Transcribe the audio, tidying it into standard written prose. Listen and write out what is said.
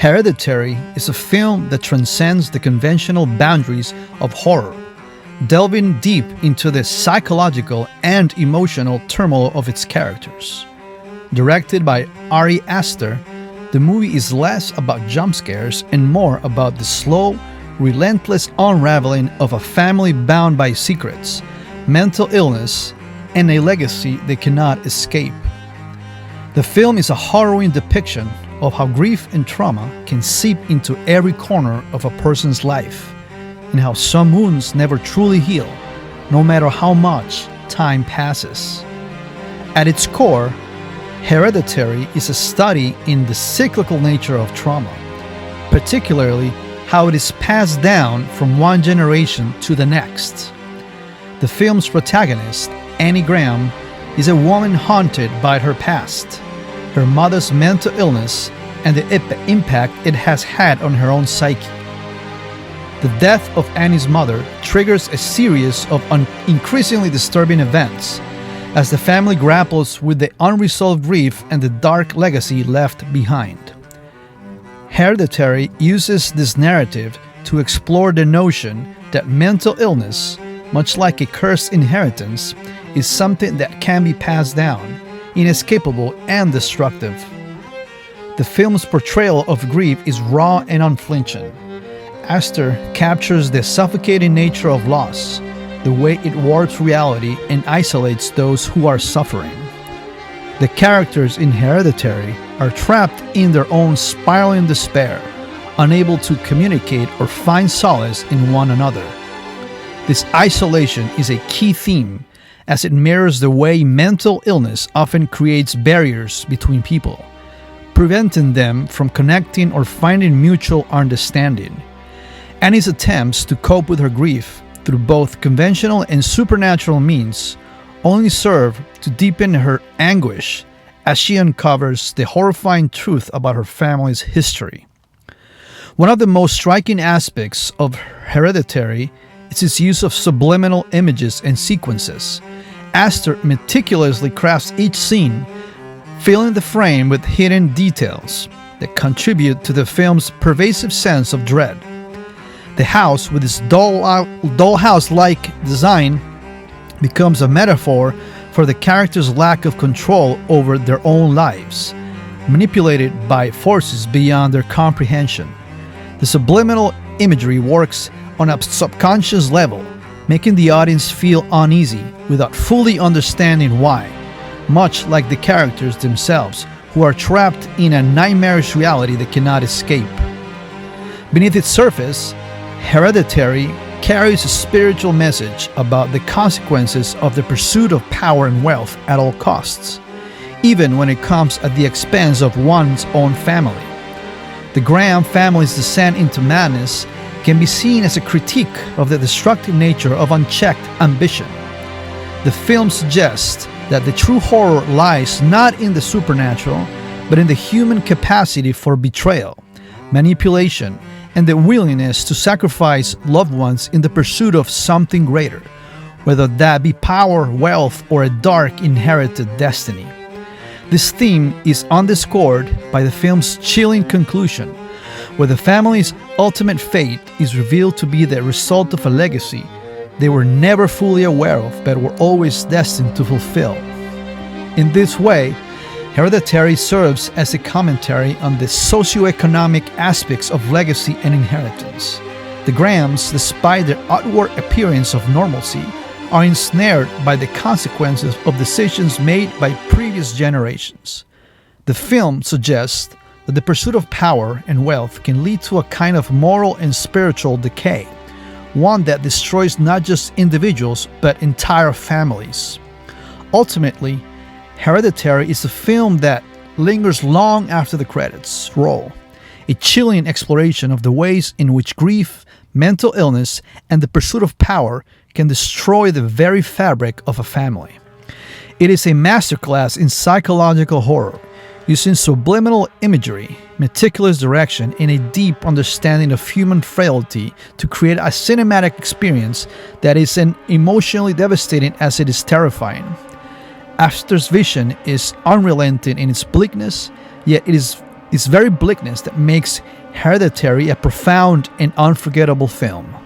Hereditary is a film that transcends the conventional boundaries of horror, delving deep into the psychological and emotional turmoil of its characters. Directed by Ari Aster, the movie is less about jump scares and more about the slow, relentless unraveling of a family bound by secrets, mental illness, and a legacy they cannot escape. The film is a harrowing depiction of how grief and trauma can seep into every corner of a person's life, and how some wounds never truly heal, no matter how much time passes. At its core, Hereditary is a study in the cyclical nature of trauma, particularly how it is passed down from one generation to the next. The film's protagonist, Annie Graham, is a woman haunted by her past, her mother's mental illness, and the impact it has had on her own psyche. The death of Annie's mother triggers a series of increasingly disturbing events as the family grapples with the unresolved grief and the dark legacy left behind. Hereditary uses this narrative to explore the notion that mental illness, much like a cursed inheritance, is something that can be passed down, inescapable and destructive. The film's portrayal of grief is raw and unflinching. Aster captures the suffocating nature of loss, the way it warps reality and isolates those who are suffering. The characters in Hereditary are trapped in their own spiraling despair, unable to communicate or find solace in one another. This isolation is a key theme, as it mirrors the way mental illness often creates barriers between people, preventing them from connecting or finding mutual understanding. Annie's attempts to cope with her grief through both conventional and supernatural means only serve to deepen her anguish as she uncovers the horrifying truth about her family's history. One of the most striking aspects of Hereditary is its use of subliminal images and sequences. Aster meticulously crafts each scene, filling the frame with hidden details that contribute to the film's pervasive sense of dread. The house, with its dollhouse-like design, becomes a metaphor for the characters' lack of control over their own lives, manipulated by forces beyond their comprehension. The subliminal imagery works on a subconscious level, making the audience feel uneasy without fully understanding why, much like the characters themselves, who are trapped in a nightmarish reality they cannot escape. Beneath its surface, Hereditary carries a spiritual message about the consequences of the pursuit of power and wealth at all costs, even when it comes at the expense of one's own family. The Graham family's descent into madness can be seen as a critique of the destructive nature of unchecked ambition. The film suggests that the true horror lies not in the supernatural, but in the human capacity for betrayal, manipulation, and the willingness to sacrifice loved ones in the pursuit of something greater, whether that be power, wealth, or a dark inherited destiny. This theme is underscored by the film's chilling conclusion, where the family's ultimate fate is revealed to be the result of a legacy they were never fully aware of but were always destined to fulfill. In this way, Hereditary serves as a commentary on the socioeconomic aspects of legacy and inheritance. The Grahams, despite their outward appearance of normalcy, are ensnared by the consequences of decisions made by previous generations. The film suggests that the pursuit of power and wealth can lead to a kind of moral and spiritual decay, one that destroys not just individuals but entire families. Ultimately, Hereditary is a film that lingers long after the credits roll, a chilling exploration of the ways in which grief, mental illness, and the pursuit of power can destroy the very fabric of a family. It is a masterclass in psychological horror, using subliminal imagery, meticulous direction, and a deep understanding of human frailty to create a cinematic experience that is as emotionally devastating as it is terrifying. Aster's vision is unrelenting in its bleakness, yet it is This very bleakness that makes Hereditary a profound and unforgettable film.